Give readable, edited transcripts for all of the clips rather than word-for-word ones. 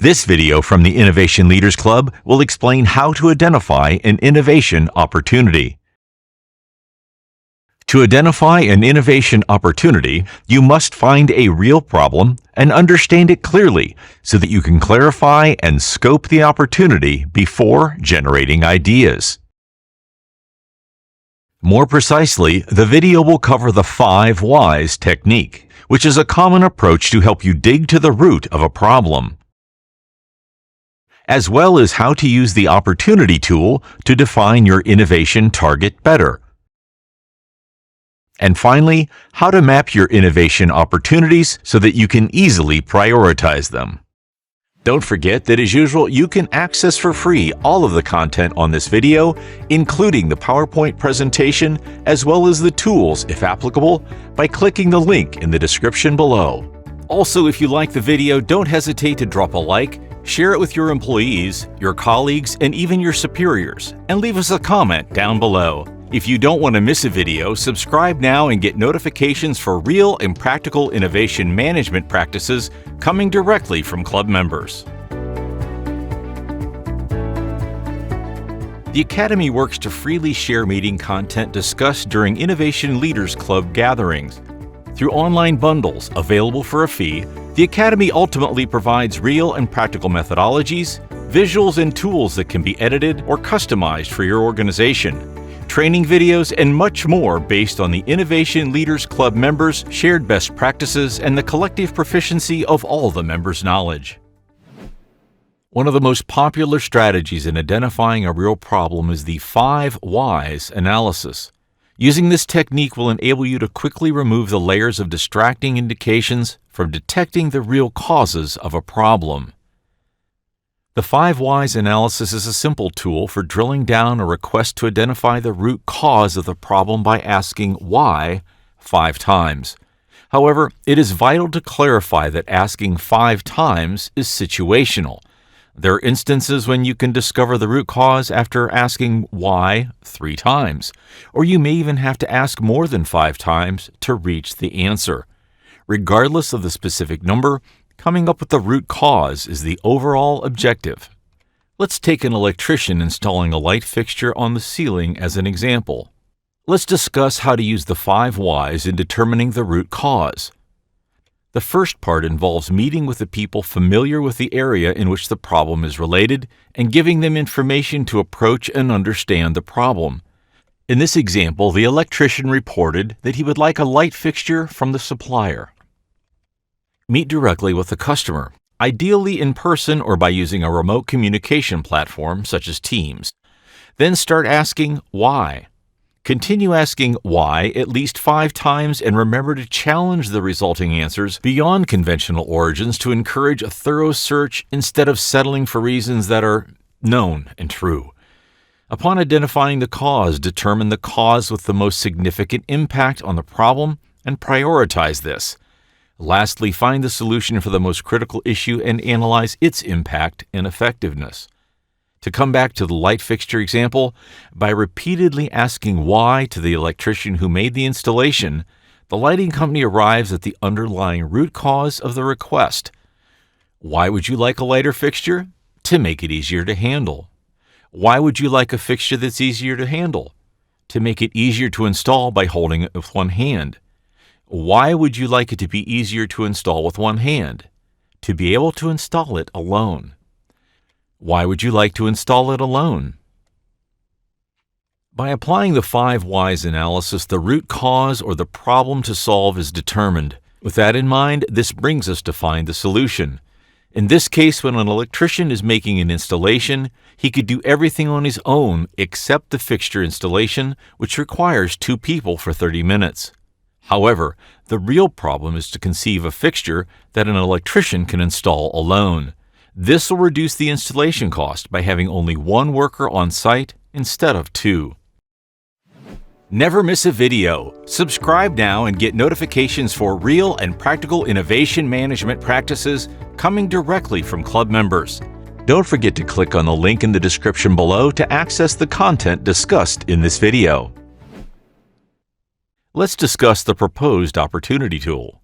This video from the Innovation Leaders Club will explain how to identify an innovation opportunity. To identify an innovation opportunity, you must find a real problem and understand it clearly so that you can clarify and scope the opportunity before generating ideas. More precisely, the video will cover the 5 whys technique, which is a common approach to help you dig to the root of a problem, as well as how to use the opportunity tool to define your innovation target better. And finally, how to map your innovation opportunities so that you can easily prioritize them. Don't forget that, as usual, you can access for free all of the content on this video, including the PowerPoint presentation, as well as the tools, if applicable, by clicking the link in the description below. Also, if you like the video, don't hesitate to drop a like, share it with your employees, your colleagues, and even your superiors, and leave us a comment down below. If you don't want to miss a video, subscribe now and get notifications for real and practical innovation management practices coming directly from club members. The Academy works to freely share meeting content discussed during Innovation Leaders Club gatherings. Through online bundles available for a fee, the Academy ultimately provides real and practical methodologies, visuals, and tools that can be edited or customized for your organization, training videos, and much more based on the Innovation Leaders Club members' shared best practices and the collective proficiency of all the members' knowledge. One of the most popular strategies in identifying a real problem is the 5 whys analysis. Using this technique will enable you to quickly remove the layers of distracting indications from detecting the real causes of a problem. The 5 whys analysis is a simple tool for drilling down a request to identify the root cause of the problem by asking why 5 times. However, it is vital to clarify that asking 5 times is situational. There are instances when you can discover the root cause after asking why 3 times, or you may even have to ask more than 5 times to reach the answer. Regardless of the specific number, coming up with the root cause is the overall objective. Let's take an electrician installing a light fixture on the ceiling as an example. Let's discuss how to use the 5 whys in determining the root cause. The first part involves meeting with the people familiar with the area in which the problem is related and giving them information to approach and understand the problem. In this example, the electrician reported that he would like a light fixture from the supplier. Meet directly with the customer, ideally in person or by using a remote communication platform such as Teams. Then start asking why. Continue asking why at least 5 times and remember to challenge the resulting answers beyond conventional origins to encourage a thorough search instead of settling for reasons that are known and true. Upon identifying the cause, determine the cause with the most significant impact on the problem and prioritize this. Lastly, find the solution for the most critical issue and analyze its impact and effectiveness. To come back to the light fixture example, by repeatedly asking why to the electrician who made the installation, the lighting company arrives at the underlying root cause of the request. Why would you like a lighter fixture? To make it easier to handle. Why would you like a fixture that's easier to handle? To make it easier to install by holding it with one hand. Why would you like it to be easier to install with one hand? To be able to install it alone. Why would you like to install it alone? By applying the 5 whys analysis, the root cause or the problem to solve is determined. With that in mind, this brings us to find the solution. In this case, when an electrician is making an installation, he could do everything on his own except the fixture installation, which requires 2 people for 30 minutes. However, the real problem is to conceive a fixture that an electrician can install alone. This will reduce the installation cost by having only 1 worker on site instead of 2. Never miss a video. Subscribe now and get notifications for real and practical innovation management practices coming directly from club members. Don't forget to click on the link in the description below to access the content discussed in this video. Let's discuss the proposed opportunity tool.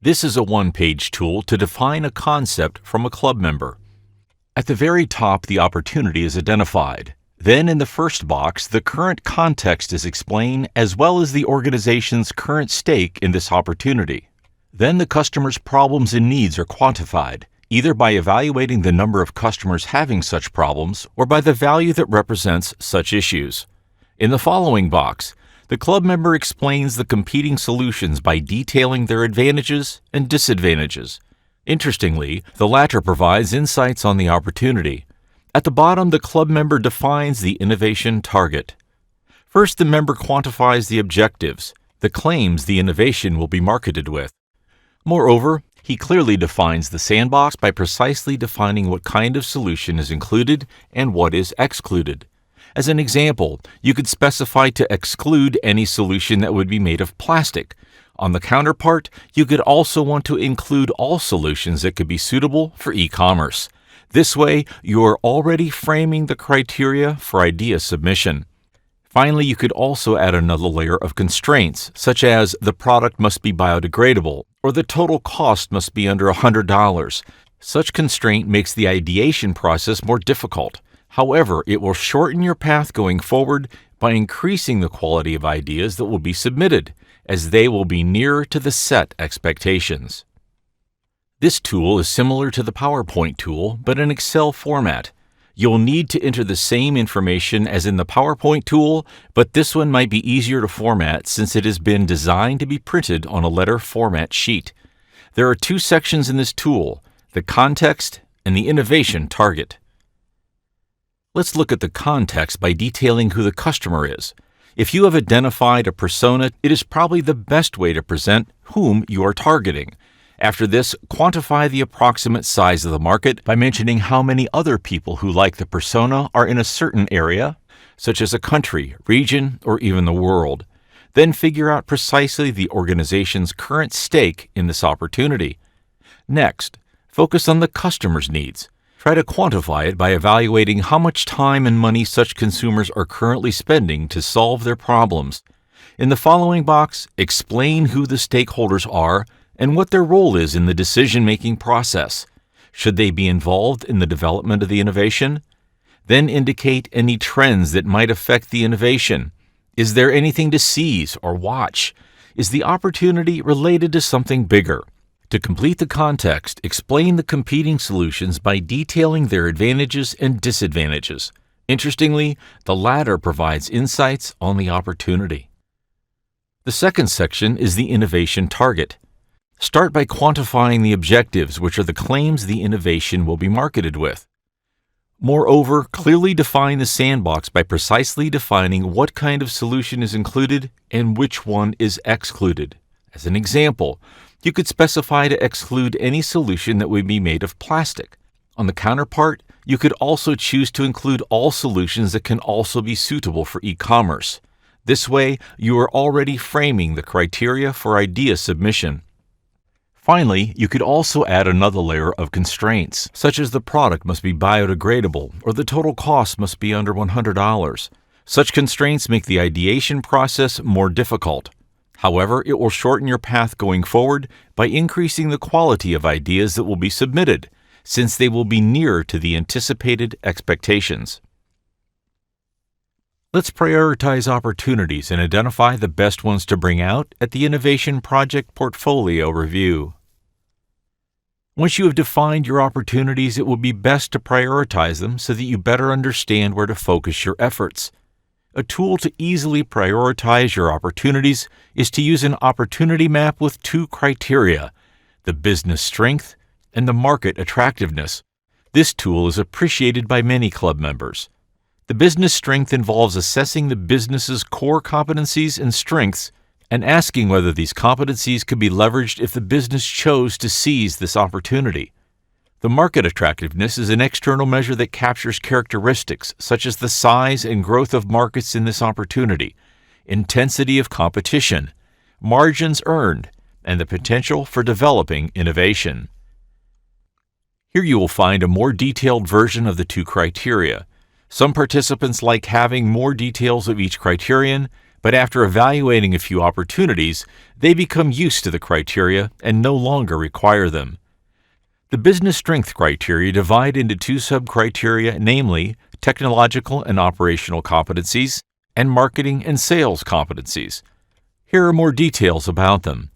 This is a one-page tool to define a concept from a club member. At the very top, the opportunity is identified. Then in the first box, the current context is explained as well as the organization's current stake in this opportunity. Then the customer's problems and needs are quantified, either by evaluating the number of customers having such problems or by the value that represents such issues. In the following box, the club member explains the competing solutions by detailing their advantages and disadvantages. Interestingly, the latter provides insights on the opportunity. At the bottom, the club member defines the innovation target. First, the member quantifies the objectives, the claims the innovation will be marketed with. Moreover, he clearly defines the sandbox by precisely defining what kind of solution is included and what is excluded. As an example, you could specify to exclude any solution that would be made of plastic. On the counterpart, you could also want to include all solutions that could be suitable for e-commerce. This way, you are already framing the criteria for idea submission. Finally, you could also add another layer of constraints, such as the product must be biodegradable or the total cost must be under $100. Such constraint makes the ideation process more difficult. However, it will shorten your path going forward by increasing the quality of ideas that will be submitted, as they will be nearer to the set expectations. This tool is similar to the PowerPoint tool, but in Excel format. You'll need to enter the same information as in the PowerPoint tool, but this one might be easier to format since it has been designed to be printed on a letter format sheet. There are two sections in this tool, the context and the innovation target. Let's look at the context by detailing who the customer is. If you have identified a persona, it is probably the best way to present whom you are targeting. After this, quantify the approximate size of the market by mentioning how many other people who like the persona are in a certain area, such as a country, region, or even the world. Then figure out precisely the organization's current stake in this opportunity. Next, focus on the customer's needs. Try to quantify it by evaluating how much time and money such consumers are currently spending to solve their problems. In the following box, explain who the stakeholders are and what their role is in the decision-making process. Should they be involved in the development of the innovation? Then indicate any trends that might affect the innovation. Is there anything to seize or watch? Is the opportunity related to something bigger? To complete the context, explain the competing solutions by detailing their advantages and disadvantages. Interestingly, the latter provides insights on the opportunity. The second section is the innovation target. Start by quantifying the objectives, which are the claims the innovation will be marketed with. Moreover, clearly define the sandbox by precisely defining what kind of solution is included and which one is excluded. As an example, you could specify to exclude any solution that would be made of plastic. On the counterpart, you could also choose to include all solutions that can also be suitable for e-commerce. This way, you are already framing the criteria for idea submission. Finally, you could also add another layer of constraints, such as the product must be biodegradable or the total cost must be under $100. Such constraints make the ideation process more difficult. However, it will shorten your path going forward by increasing the quality of ideas that will be submitted, since they will be nearer to the anticipated expectations. Let's prioritize opportunities and identify the best ones to bring out at the Innovation Project Portfolio Review. Once you have defined your opportunities, it will be best to prioritize them so that you better understand where to focus your efforts. A tool to easily prioritize your opportunities is to use an opportunity map with two criteria, the business strength and the market attractiveness. This tool is appreciated by many club members. The business strength involves assessing the business's core competencies and strengths and asking whether these competencies could be leveraged if the business chose to seize this opportunity. The market attractiveness is an external measure that captures characteristics such as the size and growth of markets in this opportunity, intensity of competition, margins earned, and the potential for developing innovation. Here you will find a more detailed version of the two criteria. Some participants like having more details of each criterion, But after evaluating a few opportunities, they become used to the criteria and no longer require them. The business strength criteria divide into two sub-criteria, namely technological and operational competencies and marketing and sales competencies. Here are more details about them.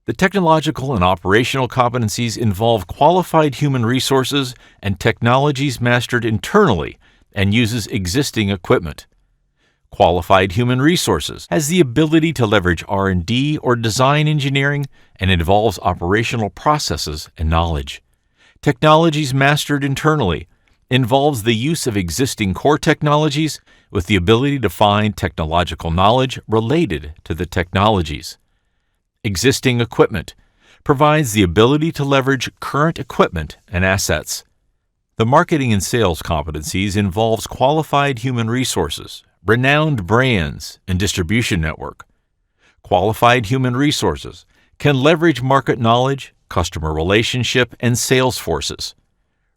The technological and operational competencies involve qualified human resources and technologies mastered internally and uses existing equipment. Qualified human resources has the ability to leverage R&D or design engineering and involves operational processes and knowledge. Technologies mastered internally involves the use of existing core technologies with the ability to find technological knowledge related to the technologies. Existing equipment provides the ability to leverage current equipment and assets. The marketing and sales competencies involves qualified human resources, renowned brands, and distribution network. Qualified human resources can leverage market knowledge, customer relationship, and sales forces.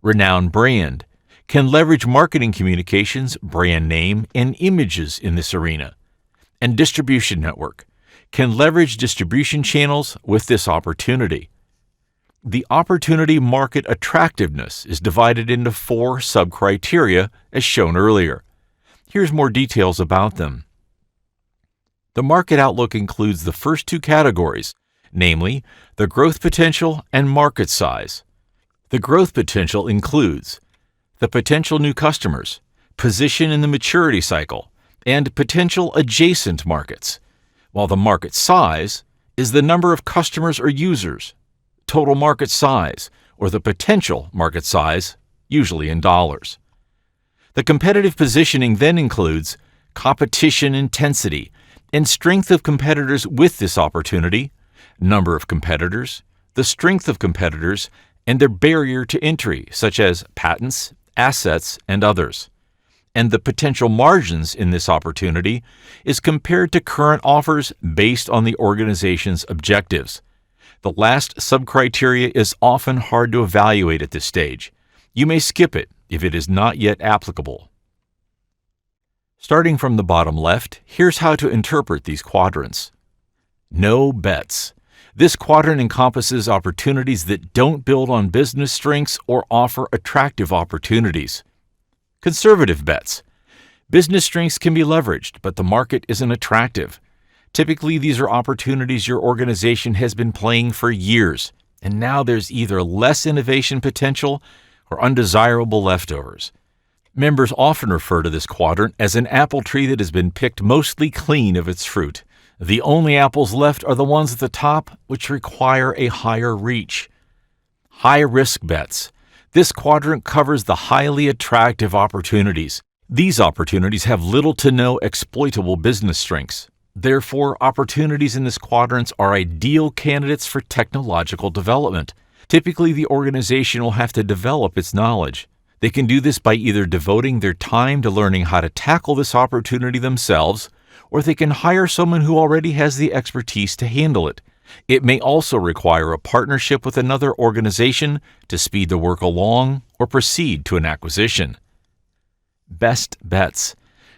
Renowned brand can leverage marketing communications, brand name, and images in this arena. And distribution network can leverage distribution channels with this opportunity. The opportunity market attractiveness is divided into 4 sub-criteria as shown earlier. Here's more details about them. The market outlook includes the first 2 categories, namely the growth potential and market size. The growth potential includes the potential new customers, position in the maturity cycle, and potential adjacent markets, while the market size is the number of customers or users, total market size, or the potential market size, usually in dollars. The competitive positioning then includes competition intensity and strength of competitors with this opportunity, number of competitors, the strength of competitors, and their barrier to entry, such as patents, assets, and others. And the potential margins in this opportunity is compared to current offers based on the organization's objectives. The last sub-criteria is often hard to evaluate at this stage. You may skip it if it is not yet applicable. Starting from the bottom left, here's how to interpret these quadrants. No bets. This quadrant encompasses opportunities that don't build on business strengths or offer attractive opportunities. Conservative bets. Business strengths can be leveraged, but the market isn't attractive. Typically, these are opportunities your organization has been playing for years, and now there's either less innovation potential or undesirable leftovers. Members often refer to this quadrant as an apple tree that has been picked mostly clean of its fruit. The only apples left are the ones at the top, which require a higher reach. High-risk bets. This quadrant covers the highly attractive opportunities. These opportunities have little to no exploitable business strengths. Therefore, opportunities in this quadrant are ideal candidates for technological development. Typically, the organization will have to develop its knowledge. They can do this by either devoting their time to learning how to tackle this opportunity themselves, or they can hire someone who already has the expertise to handle it. It may also require a partnership with another organization to speed the work along or proceed to an acquisition. Best bets.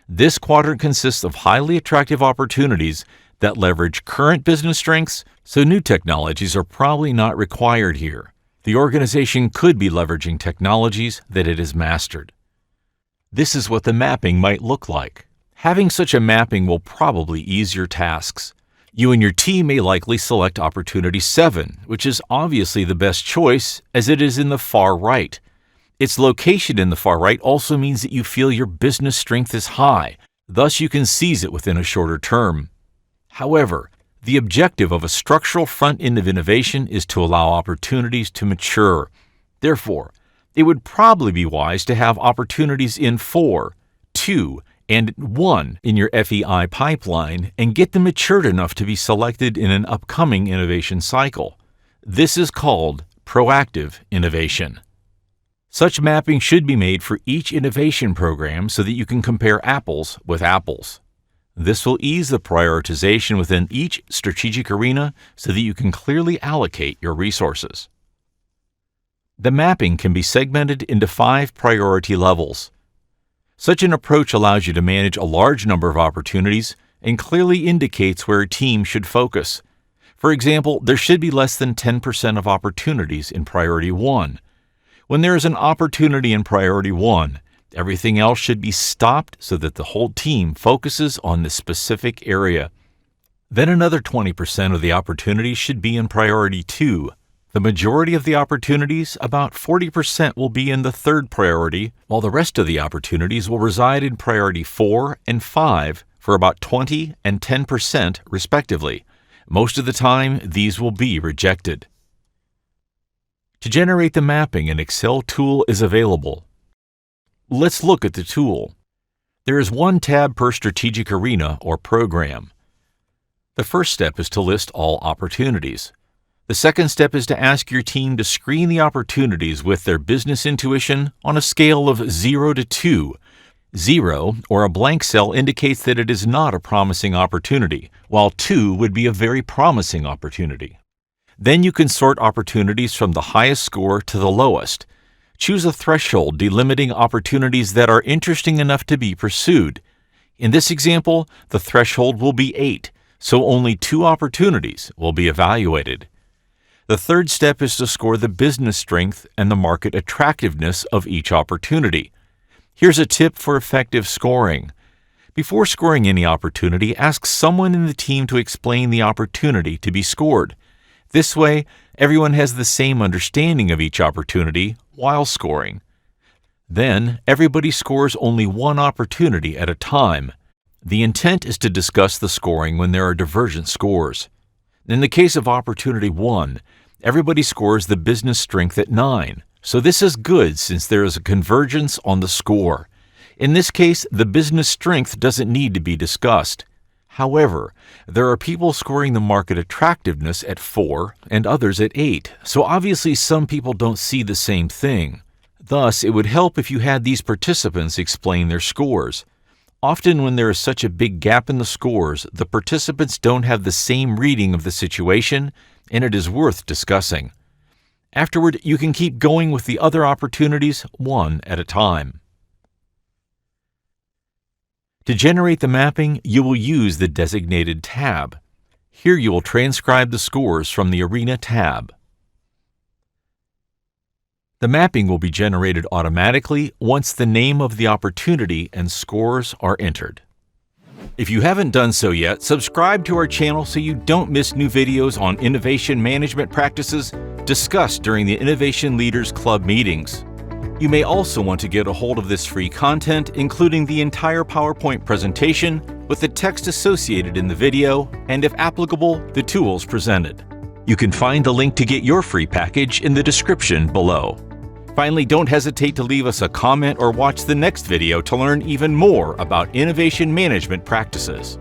This quadrant consists of highly attractive opportunities that leverage current business strengths, so new technologies are probably not required here. The organization could be leveraging technologies that it has mastered. This is what the mapping might look like. Having such a mapping will probably ease your tasks. You and your team may likely select opportunity 7, which is obviously the best choice as it is in the far right. Its location in the far right also means that you feel your business strength is high, thus you can seize it within a shorter term. However, the objective of a structural front end of innovation is to allow opportunities to mature. Therefore, it would probably be wise to have opportunities in 4, 2, and 1 in your FEI pipeline and get them matured enough to be selected in an upcoming innovation cycle. This is called proactive innovation. Such mapping should be made for each innovation program so that you can compare apples with apples. This will ease the prioritization within each strategic arena so that you can clearly allocate your resources. The mapping can be segmented into 5 priority levels. Such an approach allows you to manage a large number of opportunities and clearly indicates where a team should focus. For example, there should be less than 10% of opportunities in Priority 1. When there is an opportunity in Priority 1, everything else should be stopped so that the whole team focuses on this specific area. Then another 20% of the opportunities should be in Priority 2. The majority of the opportunities, about 40%, will be in the third priority, while the rest of the opportunities will reside in Priority 4 and 5 for about 20 and 10% respectively. Most of the time, these will be rejected. To generate the mapping, an Excel tool is available. Let's look at the tool. There is one tab per strategic arena or program. The first step is to list all opportunities. The second step is to ask your team to screen the opportunities with their business intuition on a scale of 0 to 2. 0, or a blank cell, indicates that it is not a promising opportunity, while 2 would be a very promising opportunity. Then you can sort opportunities from the highest score to the lowest. Choose a threshold delimiting opportunities that are interesting enough to be pursued. In this example, the threshold will be 8, so only 2 opportunities will be evaluated. The third step is to score the business strength and the market attractiveness of each opportunity. Here's a tip for effective scoring. Before scoring any opportunity, ask someone in the team to explain the opportunity to be scored. This way, everyone has the same understanding of each opportunity while scoring. Then, everybody scores only one opportunity at a time. The intent is to discuss the scoring when there are divergent scores. In the case of Opportunity 1, everybody scores the business strength at 9, so this is good since there is a convergence on the score. In this case, the business strength doesn't need to be discussed. However, there are people scoring the market attractiveness at 4 and others at 8, so obviously some people don't see the same thing. Thus, it would help if you had these participants explain their scores. Often when there is such a big gap in the scores, the participants don't have the same reading of the situation, and it is worth discussing. Afterward, you can keep going with the other opportunities one at a time. To generate the mapping, you will use the designated tab. Here you will transcribe the scores from the Arena tab. The mapping will be generated automatically once the name of the opportunity and scores are entered. If you haven't done so yet, subscribe to our channel so you don't miss new videos on innovation management practices discussed during the Innovation Leaders Club meetings. You may also want to get a hold of this free content, including the entire PowerPoint presentation with the text associated in the video, and if applicable, the tools presented. You can find the link to get your free package in the description below. Finally, don't hesitate to leave us a comment or watch the next video to learn even more about innovation management practices.